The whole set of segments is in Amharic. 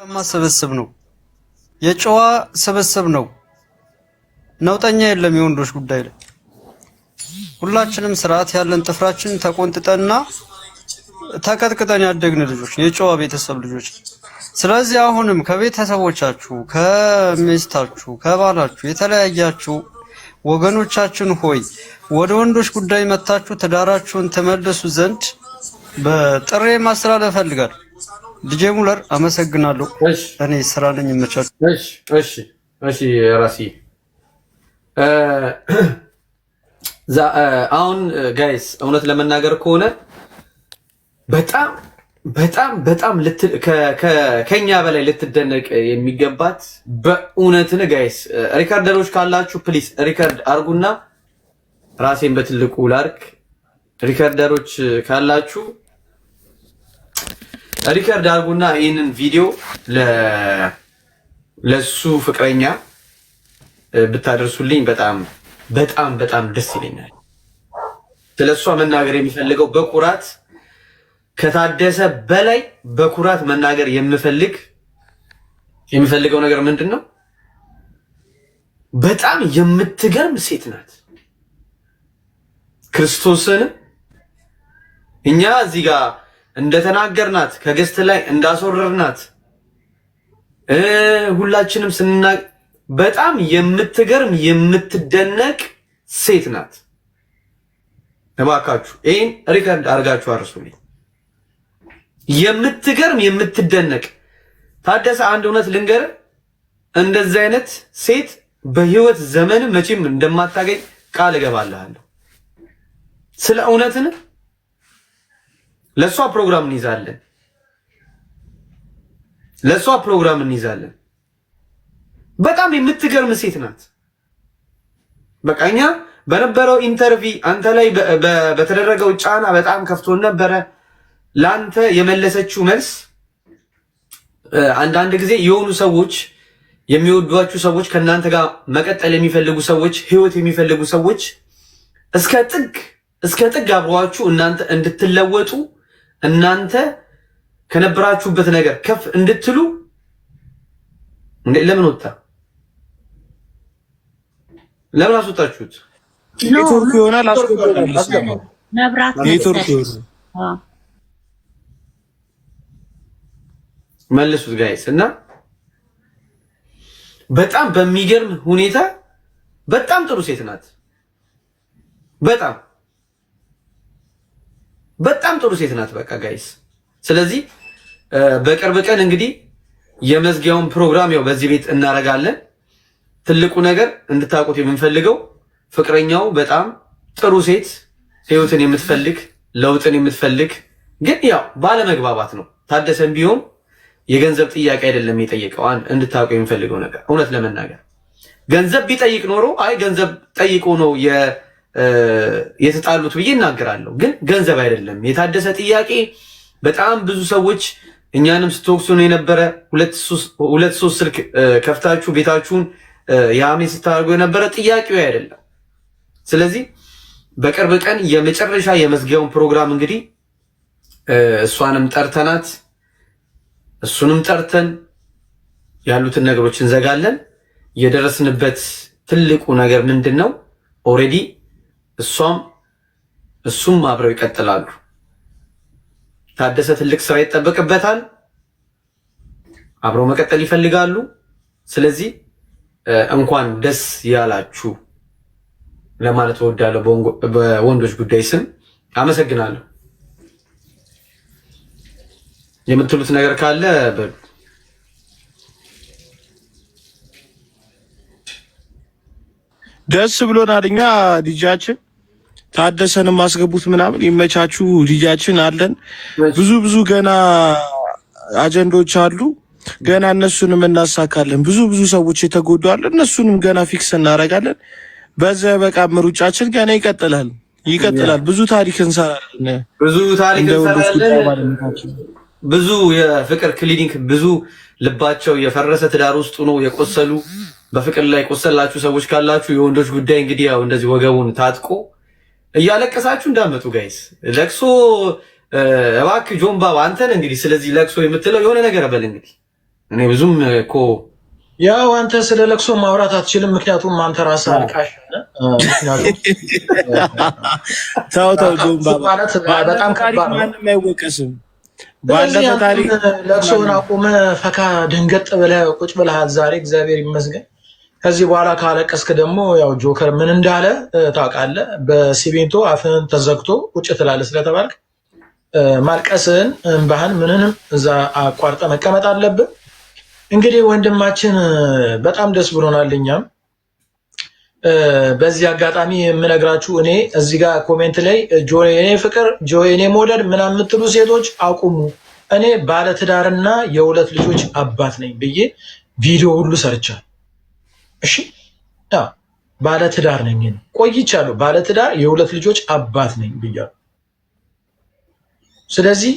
ማሰበሰብ ነው። የጨዋ ስብስብ ነው። ነውጠኛ የለም። የወንዶች ጉዳይ ላይ ሁላችንም ስርዓት ያለን ጥፍራችን ተቆንጥጠንና ተቀጥቅጠን ያደግን ልጆች የጨዋ ቤተሰብ ልጆች። ስለዚህ አሁንም ከቤተሰቦቻችሁ ከሚስታችሁ ከባላችሁ የተለያያችሁ ወገኖቻችን ሆይ ወደ ወንዶች ጉዳይ መታችሁ ትዳራችሁን ተመልሱ ዘንድ በጥሬ ማስተላለፍ እፈልጋለሁ። ዲጄ ሙለር አመሰግናለሁ። እኔ ስራ ነኝ የምቻል። እሺ ራሲ አሁን ጋይስ እውነት ለመናገር ከሆነ በጣም ከኛ በላይ ልትደነቅ የሚገባት በእውነትን ጋይስ ሪካርደሮች ካላችሁ ፕሊስ ሪካርድ አርጉና ራሴን በትልቁ ላርክ። ሪካርደሮች ካላችሁ ሪካርድ አርጉና ይህንን ቪዲዮ ለሱ ፍቅረኛ ብታደርሱልኝ በጣም ደስ ይለኛል። ስለሷ መናገር የሚፈልገው በኩራት ከታደሰ በላይ በኩራት መናገር የሚፈልገው ነገር ምንድን ነው? በጣም የምትገርም ሴት ናት። ክርስቶስን እኛ እዚህ ጋር እንደተናገርናት ከገስት ላይ እንዳስወረርናት ሁላችንም በጣም የምትገርም የምትደነቅ ሴት ናት። እባካችሁ ይሄን ሪከርድ አድርጋችሁ አርሱልኝ። የምትገርም የምትደነቅ ታደሰ፣ አንድ እውነት ልንገር፣ እንደዚህ አይነት ሴት በህይወት ዘመን መቼም እንደማታገኝ ቃል እገባልሃለሁ። ስለ እውነትን ለሷ ፕሮግራም እንይዛለን። በጣም የምትገርም ሴት ናት። በቃ እኛ በነበረው ኢንተርቪው አንተ ላይ በተደረገው ጫና በጣም ከፍቶን ነበረ። ላንተ የመለሰችው መልስ አንዳንድ ጊዜ የሆኑ ሰዎች የሚወዷችሁ ሰዎች ከናንተ ጋር መቀጠል የሚፈልጉ ሰዎች ህይወት የሚፈልጉ ሰዎች እስከ ጥግ አብሯችሁ እናንተ እንድትለወጡ እናንተ ከነበራችሁበት ነገር ከፍ እንድትሉ ለምን ወጣ? ለምን አስወጣችሁት? ኔትወርክ ይሆናል። አስገባው መብራት ኔትወርክ ይሆናል። መልሱት ጋይስ። እና በጣም በሚገርም ሁኔታ በጣም ጥሩ ሴት ናት። በጣም ጥሩ ሴት ናት። በቃ ጋይስ፣ ስለዚህ በቅርብ ቀን እንግዲህ የመዝጊያውን ፕሮግራም ያው በዚህ ቤት እናረጋለን። ትልቁ ነገር እንድታውቁት የምንፈልገው ፍቅረኛው በጣም ጥሩ ሴት፣ ህይወትን የምትፈልግ ለውጥን የምትፈልግ ግን ያው ባለመግባባት ነው። ታደሰን ቢሆን የገንዘብ ጥያቄ አይደለም የጠየቀው። እንድታውቁ የምንፈልገው ነገር እውነት ለመናገር ገንዘብ ቢጠይቅ ኖሮ አይ ገንዘብ ጠይቆ ነው የተጣሉት ብዬ እናገራለሁ። ግን ገንዘብ አይደለም የታደሰ ጥያቄ። በጣም ብዙ ሰዎች እኛንም ስትወቅሱ ነው የነበረ። ሁለት ሶስት ስልክ ከፍታችሁ ቤታችሁን የሐሜት ስታደርጉ የነበረ ጥያቄው አይደለም። ስለዚህ በቅርብ ቀን የመጨረሻ የመዝጊያውን ፕሮግራም እንግዲህ እሷንም ጠርተናት እሱንም ጠርተን ያሉትን ነገሮች እንዘጋለን። የደረስንበት ትልቁ ነገር ምንድን ነው? ኦልሬዲ እሱም አብረው ይቀጥላሉ። ታደሰ ትልቅ ስራ ይጠበቅበታል። አብረው መቀጠል ይፈልጋሉ። ስለዚህ እንኳን ደስ ያላችሁ ለማለት እወዳለሁ በወንዶች ጉዳይ ስም። አመሰግናለሁ። የምትሉት ነገር ካለ በሉ። ደስ ብሎናል። እኛ ዲጃችን ታደሰንም ማስገቡት ምናምን ይመቻችሁ። ዲጃችን አለን። ብዙ ገና አጀንዶች አሉ። ገና እነሱንም እናሳካለን። ብዙ ሰዎች የተጎዱ አሉ። እነሱንም ገና ፊክስ እናደርጋለን። በዛ በቃ ምሩጫችን ገና ይቀጥላል። ብዙ ታሪክ እንሰራለን። ብዙ የፍቅር ክሊኒክ፣ ብዙ ልባቸው የፈረሰ ትዳር ውስጥ ሆኖ የቆሰሉ በፍቅር ላይ ቆሰላችሁ ሰዎች ካላችሁ የወንዶች ጉዳይ እንግዲህ ያው እንደዚህ ወገቡን ታጥቆ እያለቀሳችሁ እንዳመጡ ጋይስ። ለቅሶ እባክህ ጆን ባባ አንተን እንግዲህ ስለዚህ ለቅሶ የምትለው የሆነ ነገር በል እንግዲህ እኔ ብዙም እኮ ያው አንተ ስለ ለቅሶ ማውራት አትችልም፣ ምክንያቱም አንተ ራስህ አልቃሽ ነህ። ምክንያቱም ተው ማለት በጣም ከባድ ነው። ማንም አይወቀስም። ባለፈ ታሪክ ለቅሶን አቁመህ ፈካ ድንገጥ ብለህ ቁጭ ብለሃል ዛሬ፣ እግዚአብሔር ይመስገን። ከዚህ በኋላ ካለቀስክ ደግሞ ያው ጆከር ምን እንዳለ ታውቃለህ። በሲሚንቶ አፍህን ተዘግቶ ቁጭ ትላለህ ስለተባልክ ማልቀስህን እንባህን ምንንም እዛ አቋርጠህ መቀመጥ አለብህ። እንግዲህ ወንድማችን በጣም ደስ ብሎናል። እኛም በዚህ አጋጣሚ የምነግራችሁ እኔ እዚህ ጋር ኮሜንት ላይ ጆ የኔ ፍቅር፣ ጆ የኔ መውደድ ምናምን የምትሉ ሴቶች አቁሙ። እኔ ባለትዳርና የሁለት ልጆች አባት ነኝ ብዬ ቪዲዮ ሁሉ ሰርቻለሁ። እሺ ባለትዳር ነኝ ቆይቻለሁ። ባለትዳር የሁለት ልጆች አባት ነኝ ብያለሁ። ስለዚህ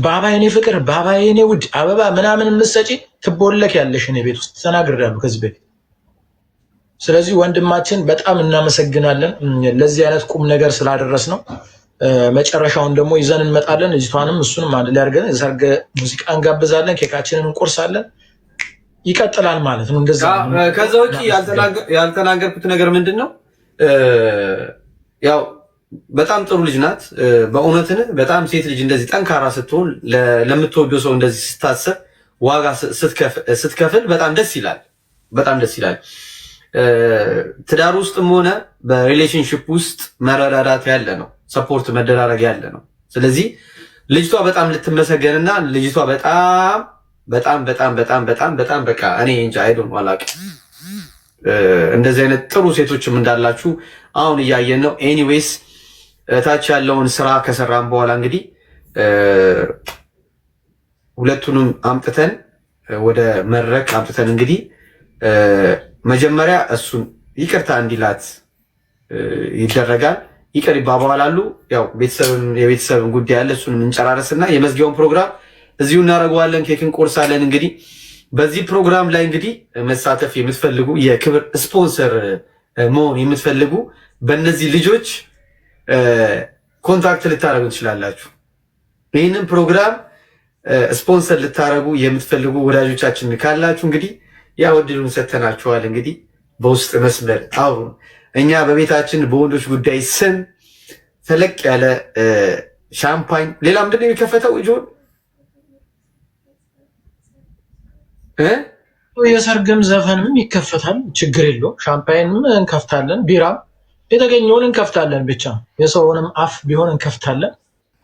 ባባ የኔ ፍቅር፣ ባባ የኔ ውድ አበባ ምናምን የምትሰጪ ትቦለክ ያለሽ እኔ ቤት ውስጥ ተናግሬያለሁ ከዚህ በፊት። ስለዚህ ወንድማችን በጣም እናመሰግናለን ለዚህ አይነት ቁም ነገር ስላደረስ ነው። መጨረሻውን ደግሞ ይዘን እንመጣለን። ልጅቷንም እሱንም አንድ ላይ አድርገን የሰርግ ሙዚቃ እንጋብዛለን፣ ኬካችንን እንቆርሳለን። ይቀጥላል ማለት ነው። እንደዛ ከዛ ውጪ ያልተናገርኩት ነገር ምንድን ነው? ያው በጣም ጥሩ ልጅ ናት። በእውነትን በጣም ሴት ልጅ እንደዚህ ጠንካራ ስትሆን ለምትወደው ሰው እንደዚህ ስታሰብ ዋጋ ስትከፍል በጣም ደስ ይላል። በጣም ደስ ይላል። ትዳር ውስጥም ሆነ በሪሌሽንሽፕ ውስጥ መረዳዳት ያለ ነው፣ ሰፖርት መደራረግ ያለ ነው። ስለዚህ ልጅቷ በጣም ልትመሰገንና ልጅቷ በጣም በጣም በጣም በጣም በጣም በጣም በቃ እኔ እንጃ አይዶን አላውቅም። እንደዚህ አይነት ጥሩ ሴቶችም እንዳላችሁ አሁን እያየን ነው። ኤኒዌይስ ታች ያለውን ስራ ከሰራን በኋላ እንግዲህ ሁለቱንም አምጥተን ወደ መድረክ አምጥተን እንግዲህ መጀመሪያ እሱን ይቅርታ እንዲላት ይደረጋል። ይቅር ይባባላሉ። ያው የቤተሰብን ጉዳይ ያለ እሱን እንጨራረስና የመዝጊያውን ፕሮግራም እዚሁ እናደርገዋለን። ኬክ እንቆርሳለን። እንግዲህ በዚህ ፕሮግራም ላይ እንግዲህ መሳተፍ የምትፈልጉ የክብር ስፖንሰር መሆን የምትፈልጉ በእነዚህ ልጆች ኮንታክት ልታደርጉ ትችላላችሁ። ይህንን ፕሮግራም ስፖንሰር ልታደርጉ የምትፈልጉ ወዳጆቻችን ካላችሁ እንግዲህ ያው እድሉን ሰጥተናችኋል። እንግዲህ በውስጥ መስመር አሁን እኛ በቤታችን በወንዶች ጉዳይ ስም ተለቅ ያለ ሻምፓኝ፣ ሌላ ምንድን ነው የሚከፈተው? ጆን የሰርግም ዘፈንም ይከፈታል፣ ችግር የለውም። ሻምፓይንም እንከፍታለን፣ ቢራም የተገኘውን እንከፍታለን። ብቻ የሰውንም አፍ ቢሆን እንከፍታለን፣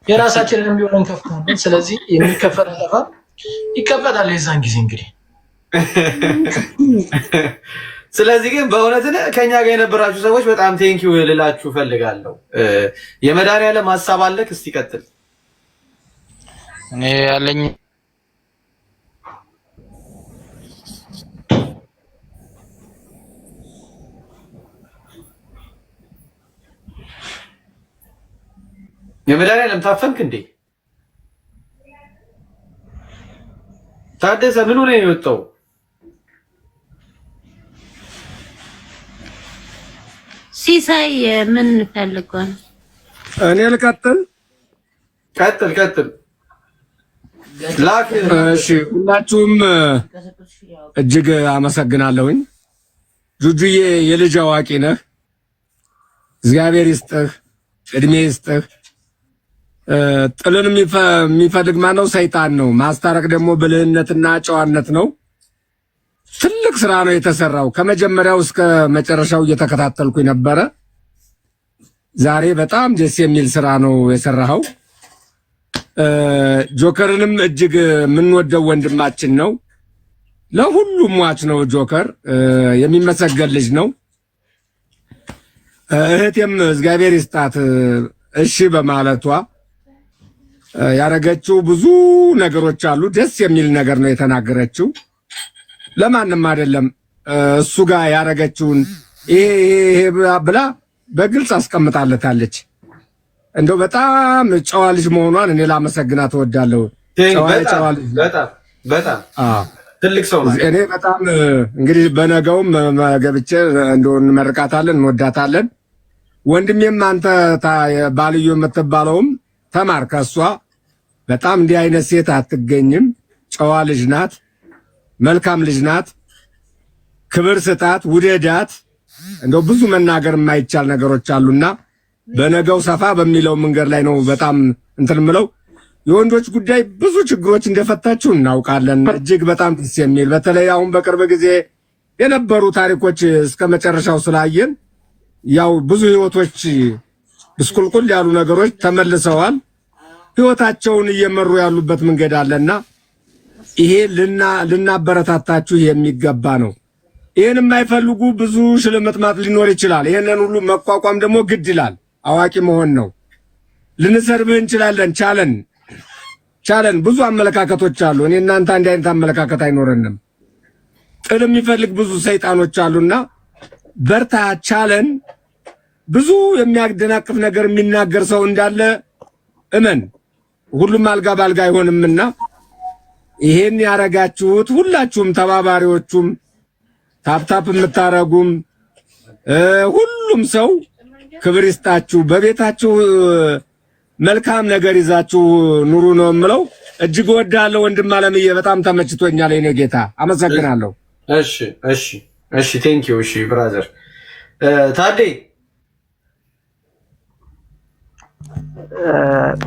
የራሳችንንም ቢሆን እንከፍታለን። ስለዚህ የሚከፈት ዘፈን ይከፈታል የዛን ጊዜ እንግዲህ። ስለዚህ ግን በእውነት ከኛ ጋር የነበራችሁ ሰዎች በጣም ቴንኪው ልላችሁ ፈልጋለሁ። የመድኃኒዓለም ሀሳብ አለክ? እስቲ ቀጥል። እኔ ያለኝ የመድኃኒዓለም ታፈንክ እንዴ? ታደሰ ምን ሆነ የወጣው? ሲሳይ ምን ፈልገው ነው? እኔ ልቀጥል? ቀጥል ላክ። እሺ ሁላችሁም እጅግ አመሰግናለሁኝ። ጁጁዬ የልጅ አዋቂ ነህ፣ እግዚአብሔር ይስጥህ፣ እድሜ ይስጥህ። ጥልን የሚፈልግ ማነው? ሰይጣን ነው። ማስታረቅ ደግሞ ብልህነትና ጨዋነት ነው። ትልቅ ስራ ነው የተሰራው። ከመጀመሪያው እስከ መጨረሻው እየተከታተልኩኝ ነበረ። ዛሬ በጣም ደስ የሚል ስራ ነው የሰራኸው። ጆከርንም እጅግ የምንወደው ወንድማችን ነው። ለሁሉም ሟች ነው ጆከር፣ የሚመሰገን ልጅ ነው። እህቴም እግዚአብሔር ይስጣት እሺ በማለቷ ያረገችው ብዙ ነገሮች አሉ። ደስ የሚል ነገር ነው የተናገረችው። ለማንም አይደለም እሱ ጋር ያረገችውን ይሄ ብላ በግልጽ አስቀምጣለታለች። እንደው በጣም ጨዋ ልጅ መሆኗን እኔ ላመሰግናት እወዳለሁ። ጨዋ ልጅ በጣም ትልቅ ሰው ነው። እኔ በጣም እንግዲህ በነገውም ገብቼ እንደው እንመርቃታለን፣ እንወዳታለን። ወንድሜም አንተ ባልዮ የምትባለውም ተማር ከሷ። በጣም እንዲህ አይነት ሴት አትገኝም። ጨዋ ልጅ ናት። መልካም ልጅ ናት። ክብር ስጣት፣ ውደዳት። እንደው ብዙ መናገር የማይቻል ነገሮች አሉና በነገው ሰፋ በሚለው መንገድ ላይ ነው በጣም እንትን ምለው። የወንዶች ጉዳይ ብዙ ችግሮች እንደፈታችሁ እናውቃለን። እጅግ በጣም ደስ የሚል በተለይ አሁን በቅርብ ጊዜ የነበሩ ታሪኮች እስከ መጨረሻው ስላየን ያው ብዙ ህይወቶች ብስቁልቁል ያሉ ነገሮች ተመልሰዋል። ህይወታቸውን እየመሩ ያሉበት መንገድ አለና ይሄ ልናበረታታችሁ የሚገባ ነው። ይሄን የማይፈልጉ ብዙ ሽልምጥማጥ ሊኖር ይችላል። ይሄንን ሁሉ መቋቋም ደግሞ ግድ ይላል። አዋቂ መሆን ነው። ልንሰርብህ እንችላለን። ቻለን ብዙ አመለካከቶች አሉ። እኔ እናንተ አንድ አይነት አመለካከት አይኖረንም። ጥል የሚፈልግ ብዙ ሰይጣኖች አሉና በርታ፣ ቻለን። ብዙ የሚያደናቅፍ ነገር የሚናገር ሰው እንዳለ እመን። ሁሉም አልጋ ባልጋ አይሆንምና ይሄን ያረጋችሁት ሁላችሁም ተባባሪዎቹም ታፕታፕ የምታረጉም ሁሉም ሰው ክብር ይስጣችሁ። በቤታችሁ መልካም ነገር ይዛችሁ ኑሩ ነው የምለው። እጅግ እወዳለሁ ወንድም አለምዬ፣ በጣም ተመችቶኛል የኔ ጌታ፣ አመሰግናለሁ። እሺ ቴንክ ዩ። እሺ ብራዘር ታዴ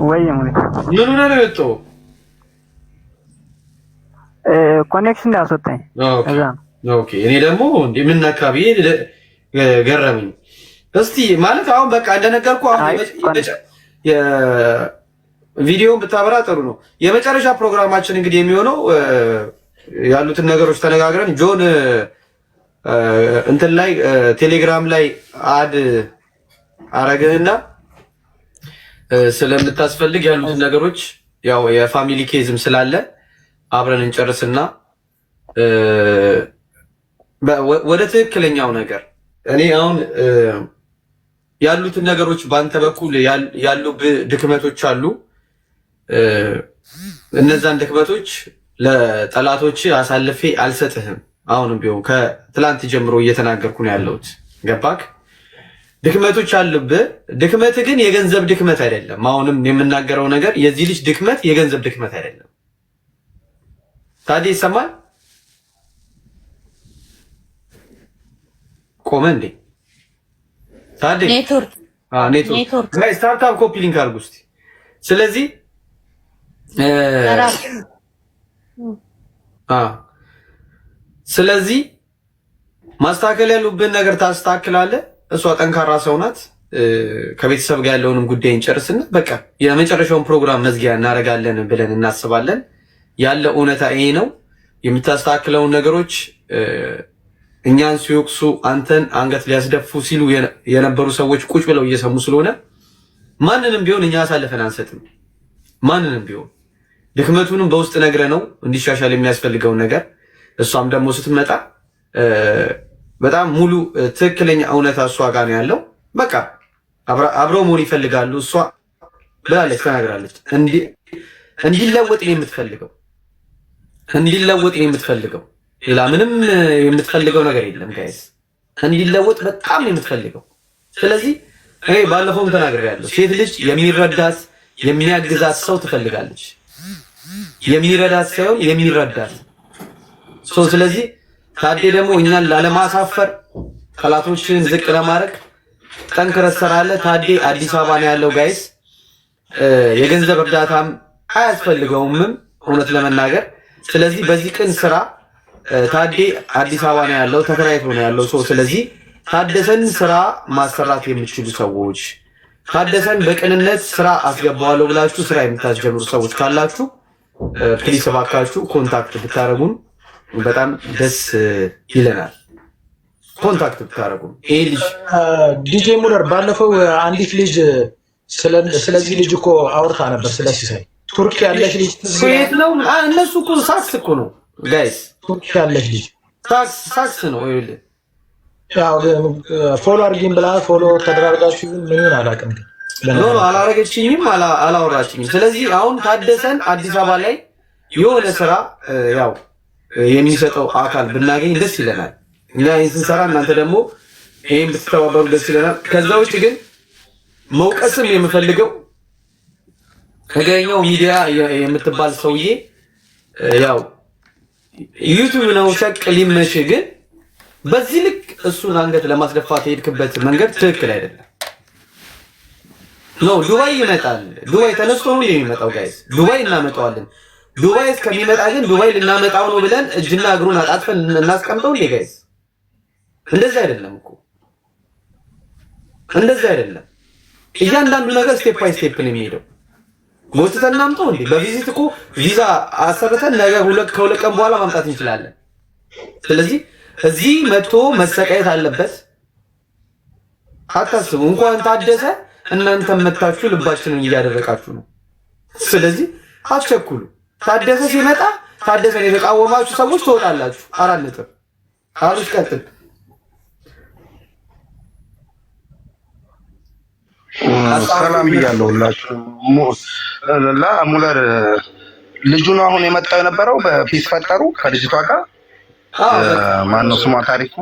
ወይ ማለት ምን ሆነ ነው የወጣው? ኮኔክሽን ያስወጣኝ። ኦኬ እኔ ደግሞ ምን አካባቢ ገረመኝ። እስቲ ማለት አሁን በቃ እንደነገርኩ አሁን የቪዲዮውን ብታበራ ጥሩ ነው። የመጨረሻ ፕሮግራማችን እንግዲህ የሚሆነው ያሉትን ነገሮች ተነጋግረን ጆን እንትን ላይ ቴሌግራም ላይ አድ አረግህና ስለምታስፈልግ ያሉትን ነገሮች ያው የፋሚሊ ኬዝም ስላለ አብረን እንጨርስና ወደ ትክክለኛው ነገር እኔ አሁን ያሉትን ነገሮች ባንተ በኩል ያሉ ድክመቶች አሉ። እነዛን ድክመቶች ለጠላቶች አሳልፌ አልሰጥህም። አሁንም ቢሆን ከትላንት ጀምሮ እየተናገርኩ ነው ያለሁት። ገባክ? ድክመቶች አሉብህ። ድክመት ግን የገንዘብ ድክመት አይደለም። አሁንም የምናገረው ነገር የዚህ ልጅ ድክመት የገንዘብ ድክመት አይደለም። ታዲያ ይሰማል? ቆመ እንዴ? ታዲያ ኔትወርክ ስታርታፕ ኮፒ ሊንክ አድርጉ እስቲ። ስለዚህ ስለዚህ ማስተካከል ያሉብን ነገር ታስተካክላለህ። እሷ ጠንካራ ሰው ናት። ከቤተሰብ ጋር ያለውንም ጉዳይ እንጨርስና በቃ የመጨረሻውን ፕሮግራም መዝጊያ እናደርጋለን ብለን እናስባለን። ያለ እውነታ ይሄ ነው። የምታስተካክለውን ነገሮች እኛን ሲወቅሱ አንተን አንገት ሊያስደፉ ሲሉ የነበሩ ሰዎች ቁጭ ብለው እየሰሙ ስለሆነ ማንንም ቢሆን እኛ አሳልፈን አንሰጥም። ማንንም ቢሆን ድክመቱንም በውስጥ ነግረ ነው እንዲሻሻል የሚያስፈልገውን ነገር እሷም ደግሞ ስትመጣ በጣም ሙሉ ትክክለኛ እውነታ እሷ ጋር ነው ያለው። በቃ አብረው መሆን ይፈልጋሉ። እሷ ብላለች፣ ተናግራለች። እንዲለወጥ ነው የምትፈልገው፣ እንዲለወጥ ነው የምትፈልገው። ሌላ ምንም የምትፈልገው ነገር የለም ጋይስ። እንዲለወጥ በጣም ነው የምትፈልገው። ስለዚህ እኔ ባለፈውም ተናግሬያለሁ። ሴት ልጅ የሚረዳት የሚያግዛት ሰው ትፈልጋለች። የሚረዳት ሳይሆን የሚረዳት ሰው። ስለዚህ ታዴ ደግሞ እኛን ላለማሳፈር ጠላቶችን ዝቅ ለማድረግ ጠንክረህ ትሰራለህ። ታዴ አዲስ አበባ ነው ያለው ጋይስ። የገንዘብ እርዳታም አያስፈልገውምም እውነት ለመናገር። ስለዚህ በዚህ ቅን ስራ ታዴ አዲስ አበባ ነው ያለው፣ ተከራይቶ ነው ያለው ሰው። ስለዚህ ታደሰን ስራ ማሰራት የምትችሉ ሰዎች፣ ታደሰን በቅንነት ስራ አስገባዋለሁ ብላችሁ ስራ የምታስጀምሩ ሰዎች ካላችሁ ፕሊስ እባካችሁ ኮንታክት ብታረጉን በጣም ደስ ይለናል። ኮንታክት ብታረጉን። ይሄ ልጅ ዲጄ ሙለር ባለፈው አንዲት ልጅ ስለዚህ ልጅ እኮ አውርታ ነበር። ስለ ሲሳይ ቱርክ ያለች ልጅ የት ነው? እነሱ እኮ ሳክስ እኮ ነው ጋይስ። ቱርክ ያለች ልጅ ሳክስ ነው። ይኸውልህ ያው ፎሎ አድርጊኝ ብላ ፎሎ ተደራርጋችሁ ምን ይሆን አላውቅም። ኖ አላረገችኝም፣ አላወራችኝም። ስለዚህ አሁን ታደሰን አዲስ አበባ ላይ የሆነ ስራ ያው የሚሰጠው አካል ብናገኝ ደስ ይለናል። እኛ ይህን ስንሰራ እናንተ ደግሞ ይህን ብትተባበሩ ደስ ይለናል። ከዛ ውጭ ግን መውቀስም የምፈልገው ከገኘው ሚዲያ የምትባል ሰውዬ ያው ዩቲዩብ ነው ሸቅ ሊመሽ ግን በዚህ ልክ እሱን አንገት ለማስደፋት የሄድክበት መንገድ ትክክል አይደለም። ነው ዱባይ ይመጣል። ዱባይ ተነስቶ ነው የሚመጣው ጋይስ። ዱባይ እናመጣዋለን። ዱባይ እስከሚመጣ ግን ዱባይ ልናመጣው ነው ብለን እጅና እግሩን አጣጥፈን እናስቀምጠው እንዴ ጋይስ? እንደዛ አይደለም እኮ እንደዛ አይደለም። እያንዳንዱ ነገር ስቴፕ ባይ ስቴፕ ነው የሚሄደው። ጎትተን እናምጣው እንዴ? በቪዚት እኮ ቪዛ አሰርተን ነገ ከሁለት ቀን በኋላ ማምጣት እንችላለን። ስለዚህ እዚህ መጥቶ መሰቃየት አለበት። አታስቡ። እንኳን ታደሰ እናንተም መታችሁ ልባችንን እያደረቃችሁ ነው። ስለዚህ አትቸኩሉ። ታደሰ ሲመጣ ታደሰን የተቃወማችሁ ሰዎች ትወጣላችሁ። 4 ነጥብ አሩሽ ቀጥል። ሰላም ብያለሁ ሁላችሁ። ሙለር ልጁ ነው አሁን የመጣው የነበረው በፒስ ፈጠሩ ከልጅቷ ጋር ማነው ስሟ ታሪኩ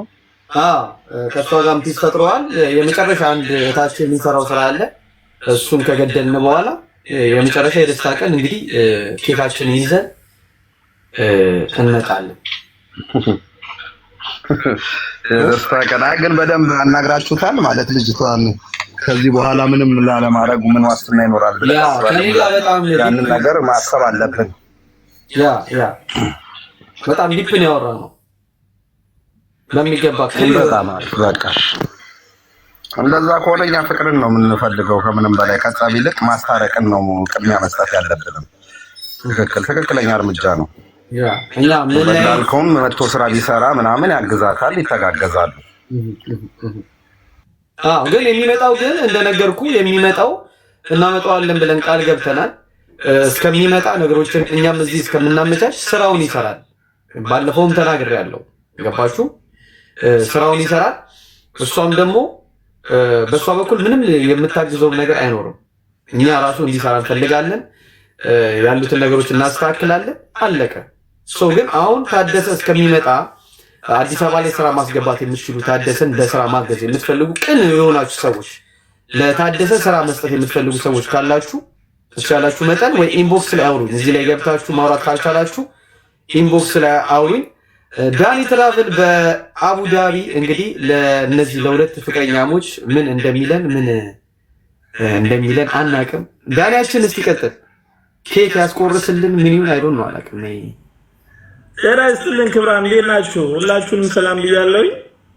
ከሷ ጋር ፒስ ፈጥረዋል። የመጨረሻ አንድ ታች የሚሰራው ስራ አለ። እሱን ከገደልን በኋላ የመጨረሻ የደስታ ቀን እንግዲህ ኬካችንን ይዘን እንመጣለን። የደስታ ቀን ግን በደንብ አናግራችሁታል ማለት ልጅቷን ከዚህ በኋላ ምንም ላለማድረጉ ምን ዋስትና ይኖራል ብለህ ታስባለህ? ያንን ነገር ማሰብ አለብን። ያ በጣም ዲፕን ያወራነው በሚገባ በጣም በቃ እንደዛ ከሆነ እኛ ፍቅርን ነው የምንፈልገው ከምንም በላይ ከጸብ ይልቅ ማስታረቅን ነው ቅድሚያ መስጠት ያለብንም። ትክክለኛ እርምጃ ነው። እኛ ምን ላይ እንዳልከውም መጥቶ ስራ ቢሰራ ምናምን ያግዛታል፣ ይተጋገዛሉ። ግን የሚመጣው ግን እንደነገርኩ የሚመጣው እናመጣዋለን ብለን ቃል ገብተናል። እስከሚመጣ ነገሮችን እኛም እዚህ እስከምናመቻች ስራውን ይሰራል። ባለፈውም ተናግሬያለሁ። ገባችሁ? ስራውን ይሰራል። እሷም ደግሞ በእሷ በኩል ምንም የምታግዘው ነገር አይኖርም። እኛ ራሱ እንዲሰራ እንፈልጋለን። ያሉትን ነገሮች እናስተካክላለን። አለቀ። ሰው ግን አሁን ታደሰ እስከሚመጣ አዲስ አበባ ላይ ስራ ማስገባት የምትችሉ ታደሰን በስራ ማገዝ የምትፈልጉ ቅን የሆናችሁ ሰዎች ለታደሰ ስራ መስጠት የምትፈልጉ ሰዎች ካላችሁ እስካላችሁ መጠን ወይ ኢንቦክስ ላይ አውሩኝ። እዚህ ላይ ገብታችሁ ማውራት ካልቻላችሁ ኢንቦክስ ላይ አውሩኝ። ዳኒ ትራቭል በአቡዳቢ እንግዲህ ለነዚህ ለሁለት ፍቅረኛሞች ምን እንደሚለን አናቅም። ዳኒያችን እስቲ ቀጥል። ኬክ ያስቆርስልን ምን ይሁን አይዶን ነው አላቅም። ጤና ይስጥልን ክብራን፣ እንዴት ናችሁ? ሁላችሁንም ሰላም ብያለሁ።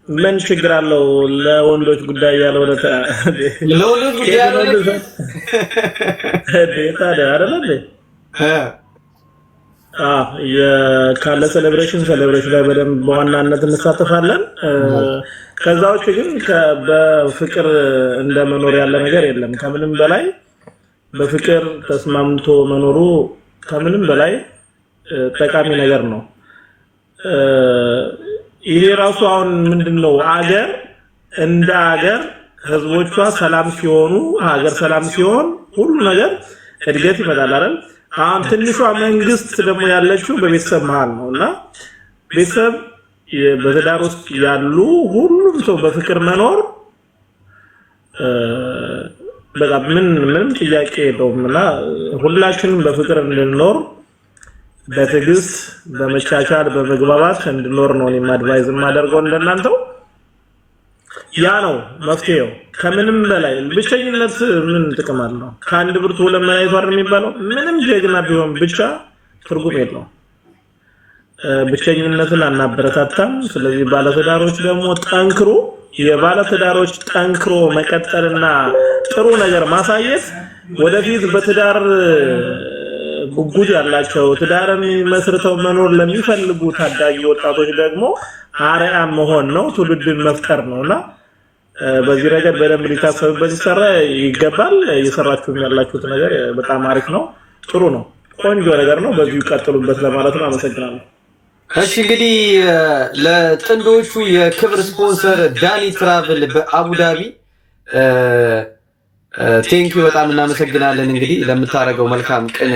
ምን ችግር አለው? ለወንዶች ጉዳይ ያለው ለወንዶች ጉዳይ ያለው ታዲያ አይደል? ካለ ሴሌብሬሽን ላይ በደንብ በዋናነት እንሳተፋለን። ከዛ ውጭ ግን በፍቅር እንደመኖር ያለ ነገር የለም። ከምንም በላይ በፍቅር ተስማምቶ መኖሩ ከምንም በላይ ጠቃሚ ነገር ነው። ይሄ ራሱ አሁን ምንድነው አገር እንደ አገር ህዝቦቿ ሰላም ሲሆኑ ሀገር ሰላም ሲሆን ሁሉ ነገር እድገት ይመጣል አይደል? አሁን ትንሿ መንግስት ደግሞ ያለችው በቤተሰብ መሃል ነውና ቤተሰብ በትዳር ውስጥ ያሉ ሁሉም ሰው በፍቅር መኖር በጣም ምንም ጥያቄ የለውምና ሁላችንም በፍቅር እንድንኖር በትዕግስት በመቻቻል በመግባባት እንድንኖር ነው እኔም አድቫይዝ የማደርገው እንደናንተው። ያ ነው መፍትሄው። ከምንም በላይ ብቸኝነት ምን ጥቅም አለው? ከአንድ ብርቱ ሁለት መድኃኒቱ አይደል የሚባለው? ምንም ጀግና ቢሆን ብቻ ትርጉም የለውም። ብቸኝነትን አናበረታታም። ስለዚህ ባለትዳሮች ደግሞ ጠንክሮ የባለትዳሮች ጠንክሮ መቀጠልና ጥሩ ነገር ማሳየት ወደፊት በትዳር ጉጉት ያላቸው ትዳርን መስርተው መኖር ለሚፈልጉ ታዳጊ ወጣቶች ደግሞ አርአያ መሆን ነው፣ ትውልድን መፍጠር ነውና በዚህ ረገድ በደንብ ሊታሰብበት ይገባል። እየሰራችሁም ያላችሁት ነገር በጣም አሪፍ ነው፣ ጥሩ ነው፣ ቆንጆ ነገር ነው። በዚሁ ቀጥሉበት ለማለት ነው። አመሰግናለሁ። እሺ እንግዲህ ለጥንዶቹ የክብር ስፖንሰር ዳኒ ትራቭል በአቡዳቢ ቴንኪው በጣም እናመሰግናለን። እንግዲህ ለምታደርገው መልካም ቅን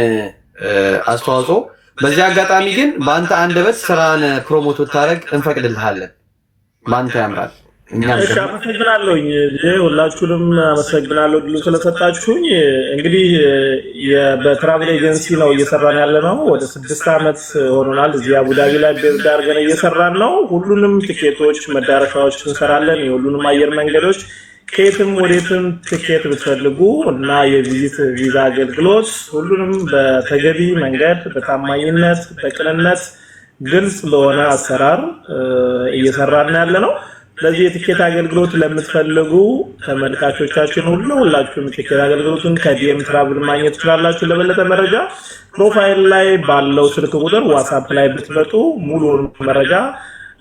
አስተዋጽኦ። በዚህ አጋጣሚ ግን በአንተ አንደበት ስራን ፕሮሞት ብታደርግ እንፈቅድልሃለን። በአንተ ያምራል። እሺ አመሰግናለሁኝ። ሁላችሁንም አመሰግናለሁ ድሉ ስለሰጣችሁኝ። እንግዲህ በትራቭል ኤጀንሲ ነው እየሰራን ያለ ነው። ወደ 6 ዓመት ሆኖናል። እዚህ አቡዳቢ ላይ ቤዝ አድርገን እየሰራን ነው። ሁሉንም ቲኬቶች፣ መዳረሻዎች እንሰራለን። የሁሉንም አየር መንገዶች ከየትም ወዴትም ቲኬት ብትፈልጉ እና የቪዚት ቪዛ አገልግሎት ሁሉንም በተገቢ መንገድ በታማኝነት በቅንነት ግልጽ በሆነ አሰራር እየሰራን ያለ ነው። ለዚህ የቲኬት አገልግሎት ለምትፈልጉ ተመልካቾቻችን ሁላችሁም የቲኬት አገልግሎቱን ከዲኤም ትራቭል ማግኘት ትችላላችሁ። ለበለጠ መረጃ ፕሮፋይል ላይ ባለው ስልክ ቁጥር ዋትስአፕ ላይ ብትመጡ ሙሉ መረጃ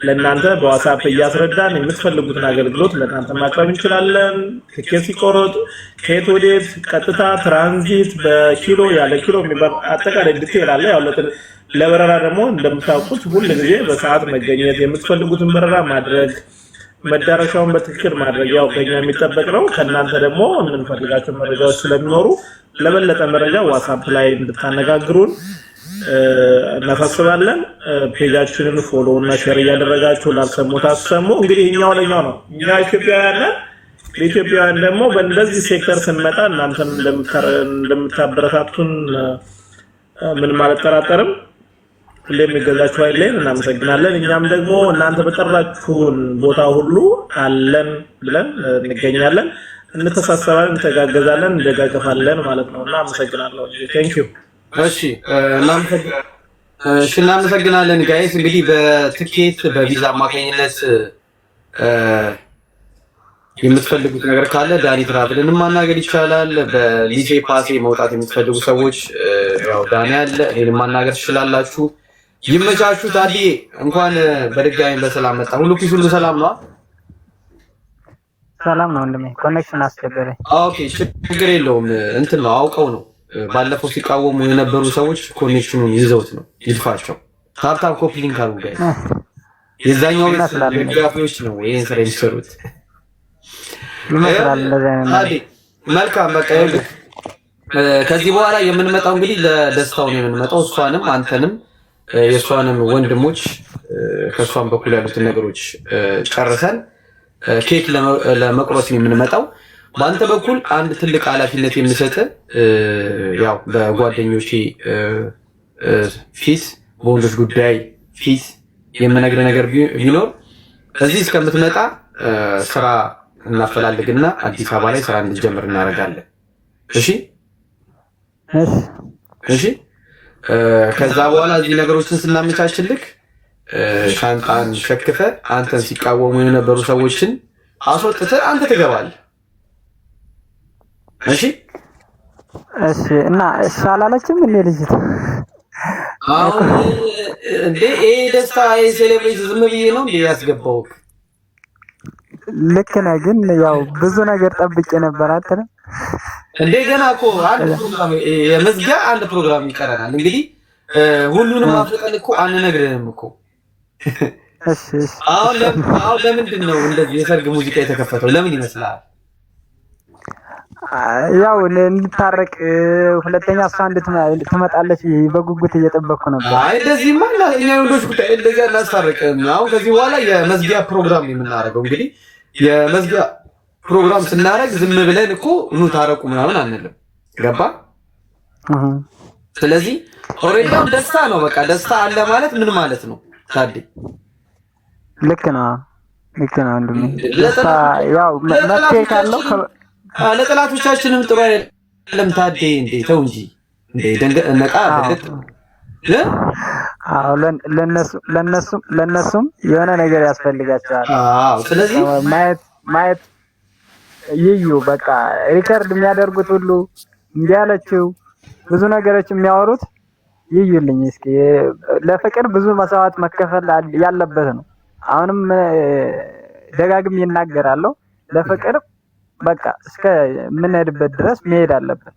ለእናንተ በዋትስአፕ እያስረዳን የምትፈልጉትን አገልግሎት ለእናንተ ማቅረብ እንችላለን። ቲኬት ሲቆረጥ ከየት ወዴት፣ ቀጥታ ትራንዚት፣ በኪሎ ያለ ኪሎ የሚባል አጠቃላይ ዲቴል አለ። ያው ለበረራ ደግሞ እንደምታውቁት ሁል ጊዜ በሰዓት መገኘት፣ የምትፈልጉትን በረራ ማድረግ፣ መዳረሻውን በትክክል ማድረግ ያው ከኛ የሚጠበቅ ነው። ከእናንተ ደግሞ የምንፈልጋቸው መረጃዎች ስለሚኖሩ ለበለጠ መረጃ ዋትስአፕ ላይ እንድታነጋግሩን እናሳስባለን። ፔጃችንን ፎሎ እና ሼር እያደረጋችሁ ላልሰሙት አሰሙ። እንግዲህ እኛው ለኛው ነው። እኛ ኢትዮጵያውያን ነን። ለኢትዮጵያውያን ደግሞ በእንደዚህ ሴክተር ስንመጣ እናንተም እንደምታበረታቱን ምንም አልጠራጠርም። ሁሌም የሚገዛችሁ አይደለም። እናመሰግናለን። እኛም ደግሞ እናንተ በጠራችሁን ቦታ ሁሉ አለን ብለን እንገኛለን። እንተሳሰባለን፣ እንተጋገዛለን፣ እንደጋገፋለን ማለት ነውና አመሰግናለሁ። ቴንክ ዩ። እሺ እናመሰግናለን ጋይስ። እንግዲህ በትኬት በቪዛ አማካኝነት የምትፈልጉት ነገር ካለ ዳኒ ትራቭልን ማናገር ይቻላል። በሊጄ ፓሴ መውጣት የምትፈልጉ ሰዎች ያው ዳኒ አለ፣ እኔን ማናገር ትችላላችሁ። ይመቻችሁ። ታዲ እንኳን በድጋሚ በሰላም መጣ። ሁሉ ፒስ፣ ሁሉ ሰላም ነው? ሰላም ነው ወንድሜ። ኮኔክሽን አስቸገረኝ። ኦኬ ችግር የለውም። እንትን ነው አውቀው ነው ባለፈው ሲቃወሙ የነበሩ ሰዎች ኮኔክሽኑን ይዘውት ነው። ይድፋቸው። ታፕታፕ ኮፒ ሊንክ አድርጉ ጋይስ። የዛኛው ደጋፊዎች ነው ይሄን ስራ የሚሰሩት ይመስላል። ታዲ መልካም። በቃ ከዚህ በኋላ የምንመጣው እንግዲህ ለደስታው ነው የምንመጣው። እሷንም አንተንም የእሷንም ወንድሞች ከእሷም በኩል ያሉትን ነገሮች ጨርሰን ኬክ ለመቁረስ ነው የምንመጣው። በአንተ በኩል አንድ ትልቅ ኃላፊነት የምሰጥ ያው በጓደኞቼ ፊት በወንዶች ጉዳይ ፊት የምነግርህ ነገር ቢኖር እዚህ እስከምትመጣ ስራ እናፈላልግና አዲስ አበባ ላይ ስራ እንድጀምር እናደርጋለን። እሺ እሺ። ከዛ በኋላ እዚህ ነገሮችን ስናመቻችልክ ሻንጣን ሸክፈ አንተን ሲቃወሙ የነበሩ ሰዎችን አስወጥተህ አንተ ትገባለህ። እሺ እሺ። እና እሺ አላለችም እንዴ ልጅት? አሁን እንዴ ደስታ ሴሌብሬት ዝም ብዬ ነው እንዴ ያስገባውክ? ልክ ነህ፣ ግን ያው ብዙ ነገር ጠብቄ ነበር አትልም እንዴ? ገና እኮ አንድ ፕሮግራም የመዝጊያ አንድ ፕሮግራም ይቀረናል። እንግዲህ ሁሉንም አፍቀን እኮ አንነግርህም እኮ። እሺ እሺ። አሁን ለምንድን ነው እንደዚህ የሰርግ ሙዚቃ የተከፈተው? ለምን ይመስላል? ያው እንድታረቅ ሁለተኛ እሷ እንድትመጣለች በጉጉት እየጠበቅኩ ነበር። አይ እንደዚህማ እኛ ወንዶች ጉዳይ እንደዚህ አናስታርቅም። አሁን ከዚህ በኋላ የመዝጊያ ፕሮግራም የምናደርገው እንግዲህ የመዝጊያ ፕሮግራም ስናደርግ ዝም ብለን እኮ ኑ ታረቁ ምናምን አንልም። ገባ? ስለዚህ ኦሬዲ ደስታ ነው። በቃ ደስታ አለ ማለት ምን ማለት ነው? ታዲ ልክ ነው፣ ልክ ነው ወንድሜ። ደስታ ያው መፍትሄ ካለው ለጠላቶቻችንም ጥሩ አይደለም። ታዲ እንዴ ተው እንጂ እንዴ ነቃ ደንገጥ ለነሱም የሆነ ነገር ያስፈልጋቸዋል። ስለዚህ ማየት ይዩ በቃ ሪከርድ የሚያደርጉት ሁሉ እንዲህ ያለችው ብዙ ነገሮች የሚያወሩት ይዩልኝ እስኪ። ለፍቅር ብዙ መስዋዕት መከፈል ያለበት ነው። አሁንም ደጋግሜ እናገራለሁ። ለፍቅር በቃ እስከ የምንሄድበት ድረስ መሄድ አለበት።